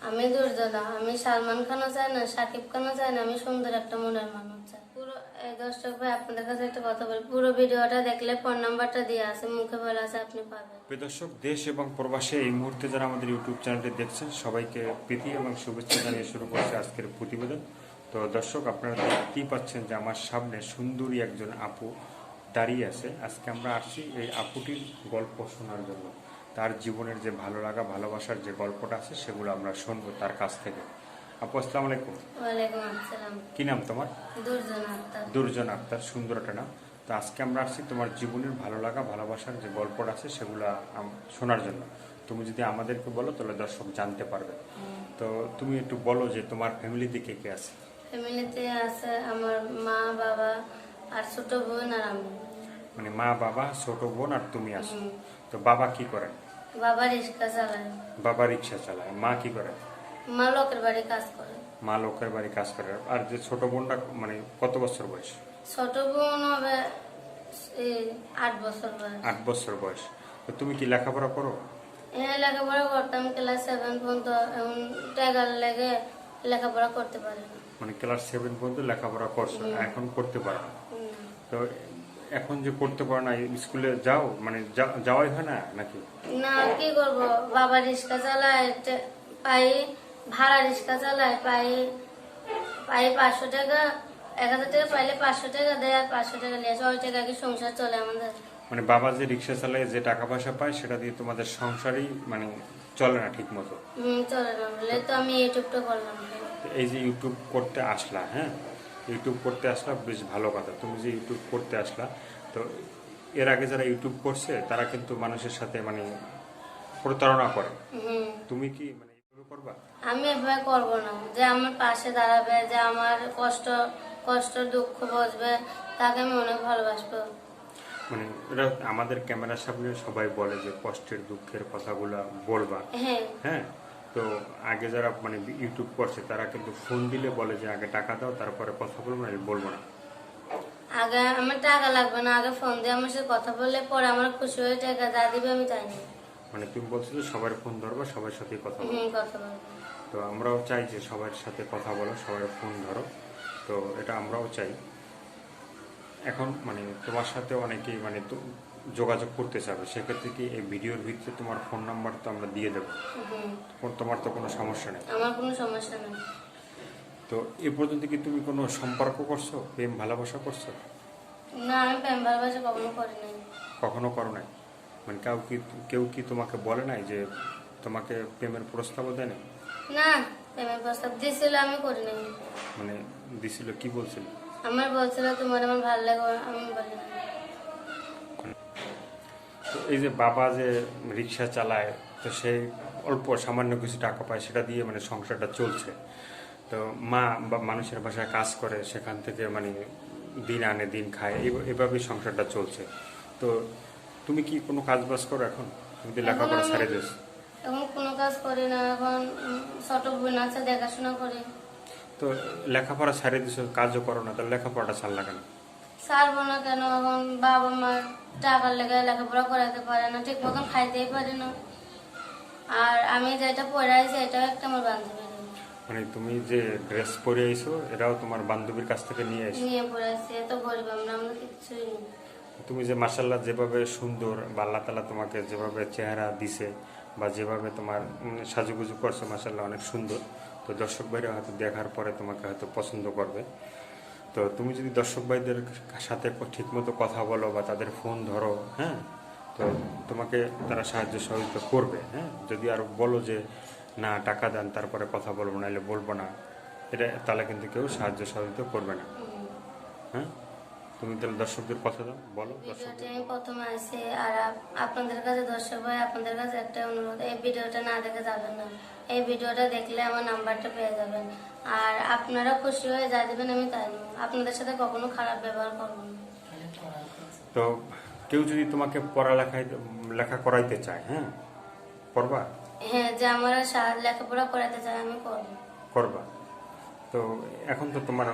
আমি দুর্যোধনা, আমি সালমান খানও চাই না, শাকিব খানও চাই না, আমি সুন্দর একটা মনের মানুষ চাই। পুরো দর্শক ভাই, আপনাদের কাছে একটা কথা বলি, পুরো ভিডিওটা দেখলে ফোন নাম্বারটা দিয়ে আছে, মুখে বলা আছে, আপনি পাবেন। প্রিয় দর্শক, দেশ এবং প্রবাসে এই মুহূর্তে যারা আমাদের ইউটিউব চ্যানেলটি দেখছেন সবাইকে প্রীতি এবং শুভেচ্ছা জানিয়ে শুরু করছে আজকের প্রতিবেদন। তো দর্শক, আপনারা দেখতেই পাচ্ছেন যে আমার সামনে সুন্দরী একজন আপু দাঁড়িয়ে আছে। আজকে আমরা আসছি এই আপুটির গল্প শোনার জন্য। তার জীবনের যে ভালো লাগা ভালোবাসার যে গল্পটা আছে সেগুলো আমরা শুনবো তার কাছ থেকে। আপু, আসসালামু আলাইকুম। ওয়ালাইকুম আসসালাম। কি নাম তোমার? দুর্যোধনা আক্তার। দুর্জন আক্তার, সুন্দর একটা নাম। তো আজকে আমরা আসছি তোমার জীবনের ভালো লাগা ভালোবাসার যে গল্পটা আছে সেগুলো শোনার জন্য। তুমি যদি আমাদেরকে বলো তাহলে দর্শক জানতে পারবে। তো তুমি একটু বলো যে তোমার ফ্যামিলিতে কে কে আছে? ফ্যামিলিতে আছে আমার মা, বাবা আর ছোট বোন আর আমি। মানে মা, বাবা, ছোট বোন আর তুমি আছো। তো বাবা কি করে? বাবা রিক্সা চালায়। বাবা রিক্সা চালায়। মা কি করে? মা লোকের বাড়ি কাজ করে। মা লোকের বাড়ি কাজ করে। আর যে ছোট বোনটা মানে কত বছর বয়স? ছোট বোন হবে 8 বছর বয়স। 8 বছর বয়স। তো তুমি কি লেখাপড়া করো? হ্যাঁ, লেখাপড়া করতাম ক্লাস 7 পর্যন্ত। এখন টাকার লেগে লেখাপড়া করতে পারি না। মানে ক্লাস 7 পর্যন্ত লেখাপড়া করছো, এখন করতে পারো না। তো এখন যে করতে পারো না, স্কুলে যাও মানে যাওয়াই হয় না নাকি? না, কি করব, বাবা রিক্সা চালায়, পাই ভাড়া রিক্সা চালায়, পাই পাই 500 টাকা। 1000 টাকা পাইলে 500 টাকা দেয়, আর 500 টাকা নিয়ে আসে। ওই টাকা কি সংসার চলে আমাদের? মানে বাবা যে রিক্সা চালায় যে টাকা পয়সা পায় সেটা দিয়ে তোমাদের সংসারই মানে চলে না ঠিক মতো। চলে না বলে তো আমি ইউটিউবটা করলাম। এই যে ইউটিউব করতে আসলা, হ্যাঁ, ইউটিউব করতে আসলা বেশ ভালো কথা। তুমি যে ইউটিউব করতে আসলা, তো এর আগে যারা ইউটিউব করছে তারা কিন্তু মানুষের সাথে মানে প্রতারণা করে। তুমি কি মানে এইভাবে করবা? আমি এভাবে করবো না, যে আমার পাশে দাঁড়াবে, যে আমার কষ্ট কষ্ট দুঃখ বুঝবে, তাকে আমি অনেক ভালোবাসবো। মানে এটা আমাদের ক্যামেরার সামনে সবাই বলে যে কষ্টের দুঃখের কথাগুলো বলবা। হ্যাঁ। হ্যাঁ। তো আগে যারা মানে ইউটিউব করছে তারা কিন্তু ফোন দিলে বলে যে আগে টাকা দাও তারপরে কথা বলবো, না বলবো না। আগে আমার টাকা লাগবে না, আগে ফোন দিয়ে আমার সাথে কথা বললে পরে আমার খুশি হয়ে টাকা যা দিবে আমি চাই না। মানে তুমি বলছো যে সবার ফোন ধরবা, সবার সাথে কথা বলবো। কথা বলবো। তো আমরাও চাই যে সবার সাথে কথা বলো, সবার ফোন ধরো। তো এটা আমরাও চাই। এখন মানে তোমার সাথে অনেকেই মানে তো যোগাযোগ করতে চাবে, সেক্ষেত্রে কি এই ভিডিওর ভিতরে তোমার ফোন নাম্বার তো আমরা দিয়ে দেবো। তোমার তো কোনো সমস্যা নেই। আমার কোনো সমস্যা নেই। তো এ পর্যন্ত কি তুমি কোনো সম্পর্ক করছো, প্রেম ভালোবাসা করছো? না, আমি প্রেম ভালোবাসা কখনো করি নাই। কখনো করো নাই? মানে কেউ কি তোমাকে বলে নাই যে তোমাকে প্রেমের প্রস্তাবও দেয় নাই? না, প্রেমের প্রস্তাব দিছিল, আমি করি নাই। মানে দিছিল, কি বলছিল? আমার বলছিল তোমার আমার ভালো লাগে, আমি বলি না। তো এই যে বাবা যে রিক্সা চালায়, তো সেই অল্প সামান্য কিছু টাকা পায়, সেটা দিয়ে মানে সংসারটা চলছে। তো মা বা মানুষের বাসায় কাজ করে, সেখান থেকে মানে দিন আনে দিন খায়, এভাবেই সংসারটা চলছে। তো তুমি কি কোনো কাজ বাজ করো এখন? তুমি তো লেখাপড়া ছেড়ে দিস। এখন কোনো কাজ করি না, এখন ছোট বোন আছে, দেখাশোনা করি। তো লেখাপড়া ছেড়ে দিছো, কাজও করো না, তাহলে লেখাপড়াটা ছাড়লা কেন? ছাড়বো না কেন, এখন বাবা মার টাকার লেগে লেখাপড়া করাতে পারে না, ঠিক মতন খাইতেই পারে না। আর আমি যেটা পড়ে আছি এটাও একটা আমার বান্ধবী মানে তুমি যে ড্রেস পরে আইছো এটাও তোমার বান্ধবীর কাছ থেকে নিয়ে আইছো? নিয়ে পড়ে আছি, এত গরিব আমরা কিচ্ছুই নেই। তুমি যে মাশাআল্লাহ যেভাবে সুন্দর বা আল্লাহ তাআলা তোমাকে যেভাবে চেহারা দিছে বা যেভাবে তোমার সাজুগুজু করছো, মাশাআল্লাহ অনেক সুন্দর। তো দর্শক ভাইরা হয়তো দেখার পরে তোমাকে হয়তো পছন্দ করবে। তো তুমি যদি দর্শক ভাইদের সাথে ঠিকমতো কথা বলো বা তাদের ফোন ধরো, হ্যাঁ, তো তোমাকে তারা সাহায্য সহযোগিতা করবে। হ্যাঁ, যদি আর বলো যে না টাকা দেন তারপরে কথা বলবো, না এলে বলবো না, এটা তাহলে কিন্তু কেউ সাহায্য সহযোগিতা করবে না। হ্যাঁ, তুমি তাহলে দর্শকদের কথা দাও, বলো দর্শকদের। ভিডিওটি আমি প্রথমে আসি, আর আপনাদের কাছে দর্শক ভাই, আপনাদের কাছে একটা অনুরোধ, এই ভিডিওটা না দেখে যাবেন না। এই ভিডিওটা দেখলে আমার নাম্বারটা পেয়ে যাবেন, আর আপনারা খুশি হয়ে যা দেবেন আমি তাই নেব। আপনাদের সাথে কখনো খারাপ ব্যবহার করবো না। তো কেউ যদি তোমাকে লেখা করাইতে চায়, হ্যাঁ, করবা? হ্যাঁ, যে আমার লেখাপড়া করাতে চাই আমি করবো। করবা। তো এখন তো তোমার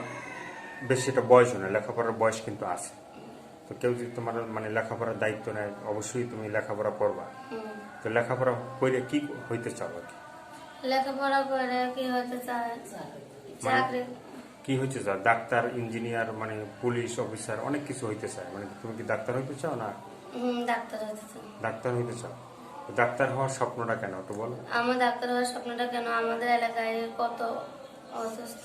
বেশি একটা বয়স না, লেখাপড়ার বয়স কিন্তু আছে। তো কেউ যদি তোমার মানে লেখাপড়ার দায়িত্ব নেয়, অবশ্যই তুমি লেখাপড়া করবা। তো লেখাপড়া করে কি হইতে চাও আর কি? লেখাপড়া করে কি হতে চায়, চাকরি। কি হয়েছে যা ডাক্তার, ইঞ্জিনিয়ার, মানে পুলিশ অফিসার, অনেক কিছু হইতে চায়। মানে তুমি কি ডাক্তার হইতে চাও না? ডাক্তার হতে চায়। ডাক্তার হইতে চাও। তো ডাক্তার হওয়ার স্বপ্নটা কেন একটু বলো। আমার ডাক্তার হওয়ার স্বপ্নটা কেন, আমাদের এলাকায় কত অসুস্থ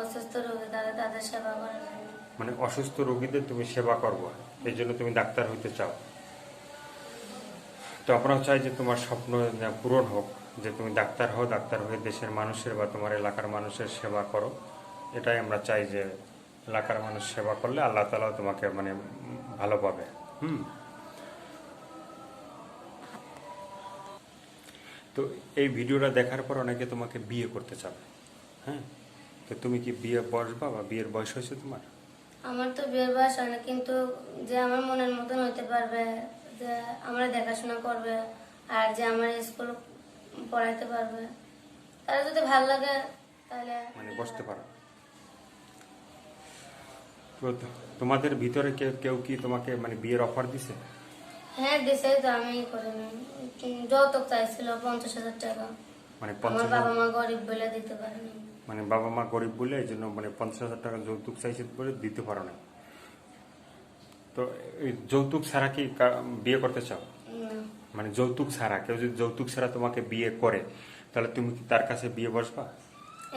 অসুস্থ রোগী, তাদের সেবা করার জন্য। মানে অসুস্থ রোগীদের তুমি সেবা করবো, এই জন্য তুমি ডাক্তার হইতে চাও। তো আমরাও চাই যে তোমার স্বপ্ন পূরণ হোক, যে তুমি ডাক্তার হও, ডাক্তার হয়ে দেশের মানুষের বা তোমার এলাকার মানুষের সেবা করো। এটাই আমরা চাই, যে এলাকার মানুষ সেবা করলে আল্লাহ তাআলা তোমাকে মানে ভালো পাবে। তো এই ভিডিওটা দেখার পর অনেকে তোমাকে বিয়ে করতে চাবে, হ্যাঁ। তো তুমি কি বিয়ে বসবা বা বিয়ের বয়স হয়েছে তোমার? আমার তো বিয়ের বয়স হয় না, কিন্তু যে আমার মনের মতন হইতে পারবে, যে আমরা দেখাশোনা করবে, আর যে আমার স্কুল পড়াইতে পারবে, তারা যদি ভালো লাগে তাহলে মানে বসতে পারো। তো তোমাদের ভিতরে কেউ কেউ কি তোমাকে মানে বিয়ের অফার দিছে? হ্যাঁ দিছে, তো আমি করিনি। যৌতুক চাইছিল 50,000 টাকা। মানে আমার 50,000? বাবা মা গরিব বলে দিতে পারেনি। মানে বাবা মা গরিব বলে এই জন্য মানে 50,000 টাকা যৌতুক চাইছে বলে দিতে পারো না। তো এই যৌতুক ছাড়া কি বিয়ে করতে চাও? না। মানে যৌতুক ছাড়া, কেউ যদি যৌতুক ছাড়া তোমাকে বিয়ে করে, তাহলে তুমি কি তার কাছে বিয়ে বসবা?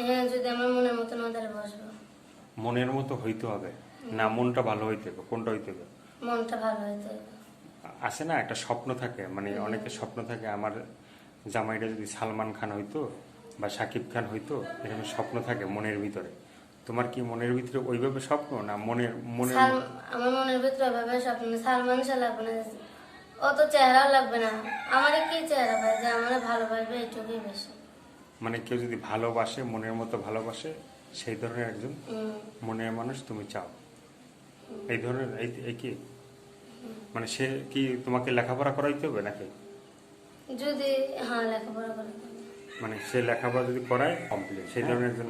হ্যাঁ, যদি আমার মনের মতন হয় তাহলে বসবো। মনের মতো হইতে হবে না, মনটা ভালো হইতে হবে? কোনটা হইতে হবে? মনটা ভালো হইতে হবে। আছে না একটা স্বপ্ন থাকে, মানে অনেকের স্বপ্ন থাকে, আমার জামাইটা যদি সালমান খান হইতো বা শাকিব খান হইতো, এরকম স্বপ্ন থাকে মনের ভিতরে। তোমার কি মনের ভিতরে ওইভাবে স্বপ্ন, না মনের মনের আমার মনের ভিতরে ভাবে স্বপ্ন, সালমান শাহ লাগবে না, অত চেহারাও লাগবে না। আমার কি চেহারা ভাই, যে আমার ভালোবাসবে এইটুকুই বেশি। মানে কেউ যদি ভালোবাসে, মনের মতো ভালোবাসে, সেই ধরনের একজন হুম। মনের মানুষ তুমি চাও? এই ধরনের এই কি মানে সে কি তোমাকে লেখাপড়া করাইতে হবে নাকি? যদি হ্যাঁ লেখাপড়া করে। মানে সে লেখাপড়া যদি করায় কমপ্লিট, সেই ধরনের একজন।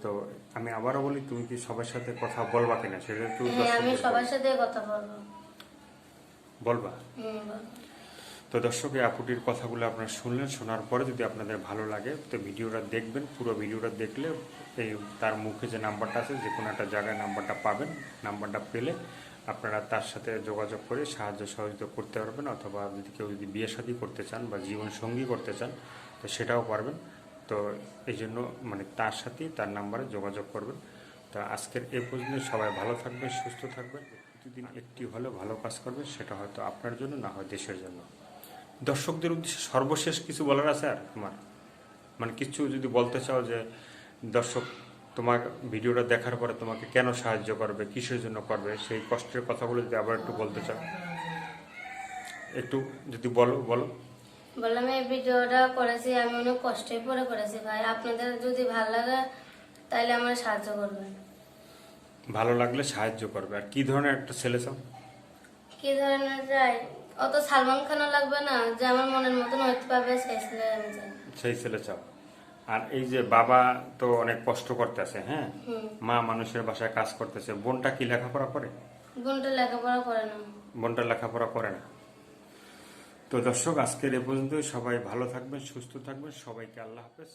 তো আমি আবারও বলি, তুমি কি সবার সাথে কথা বলবা কিনা সেটা একটু হ্যাঁ, আমি দর্শকদের সবার সাথে কথা বলবো। বলবা। বলবো। তো দর্শক, এই আপুটির কথাগুলো আপনারা শুনলেন। শোনার পরে যদি আপনাদের ভালো লাগে তো ভিডিওটা দেখবেন। পুরো ভিডিওটা দেখলে এই তার মুখে যে নাম্বারটা আছে, যে কোনো একটা জায়গায় নাম্বারটা পাবেন। নাম্বারটা পেলে আপনারা তার সাথে যোগাযোগ করে সাহায্য সহযোগিতা করতে পারবেন, অথবা যদি কেউ যদি বিয়ে শাদী করতে চান বা জীবন সঙ্গী করতে চান তো সেটাও পারবেন। তো এই জন্য মানে তার সাথেই তার নাম্বারে যোগাযোগ করবেন। তো আজকের এই পর্যন্ত। সবাই ভালো থাকবেন, সুস্থ থাকবেন। প্রতিদিন একটি হলে ভালো কাজ করবেন, সেটা হয়তো আপনার জন্য, না হয় দেশের জন্য। দর্শকদের উদ্দেশ্যে সর্বশেষ কিছু বলার আছে আর তোমার? মানে কিছু যদি বলতে চাও, যে দর্শক তোমার ভিডিওটা দেখার পরে তোমাকে কেন সাহায্য করবে, কিসের জন্য করবে, সেই কষ্টের কথাগুলো যদি আবার একটু বলতে চাও, একটু যদি বলো। বললাম এই ভিডিওটা করেছি আমি অনেক কষ্টই পরে করেছি ভাই, আপনাদের যদি ভালো লাগে তাহলে আমার সাহায্য করবেন। ভালো লাগলে সাহায্য করবে। আর কি ধরনের একটা ছেলে চাও? কি ধরনের চাই? অত সালমান খানও লাগবে না, যে আমার মনের মতন হইতে পারবে সেই ছেলে আমি চাই। সেই ছেলে চাও। আর এই যে বাবা তো অনেক কষ্ট করতেছে, হ্যাঁ, মা মানুষের বাসায় কাজ করতেছে, বোনটা কি লেখাপড়া করে? বোনটা লেখাপড়া করে না। বোনটা লেখাপড়া করে না। তো দর্শক, আজকের এ পর্যন্ত। সবাই ভালো থাকবেন, সুস্থ থাকবেন। সবাইকে আল্লাহ হাফেজ।